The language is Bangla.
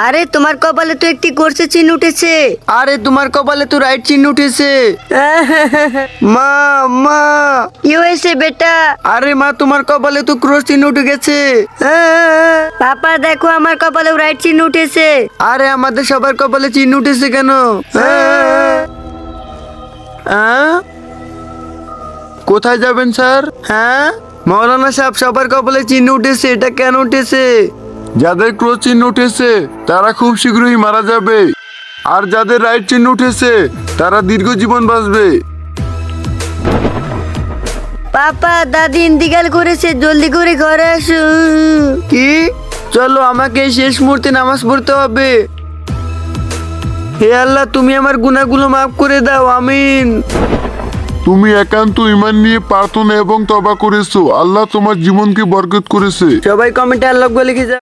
আরে তোমার কপালে তো একটি কোর্সের চিহ্ন উঠেছে। আরে তোমার কপালে তো রাইট চিহ্ন উঠেছে। মা মা কি হয়েছে বেটা? আরে মা তোমার কপালে তো ক্রস চিহ্ন উঠে গেছে। পাপা দেখো আমার কপালে রাইট চিহ্ন উঠেছে। আরে আমাদের সবার কপালে চিহ্ন উঠেছে কেন? কোথায় যাবেন স্যার? হ্যাঁ মৌলানা সাহেব, সবার কপালে চিহ্ন উঠেছে, এটা কেন উঠেছে? যাদের ক্রস চিহ্ন উঠেছে তারা খুব শীঘ্রই মারা যাবে, আর যাদের রাইট চিহ্ন উঠেছে তারা দীর্ঘ জীবন বাঁচবে। পাপা দাদি ইন্তিকাল করেছে, জলদি করে ঘরে আসো। কি? চলো, আমাকে এই শেষ মুহূর্তে নামাজ পড়তে হবে। হে আল্লাহ, তুমি আমার গুনাহগুলো মাফ করে দাও, আমিন। তুমি একান্ত ঈমান নিয়ে প্রার্থনা এবং তওবা করেছো, আল্লাহ তোমার জীবনকে বরকত করেছে। সবাই কমেন্টে আল্লাহ লিখে যাও।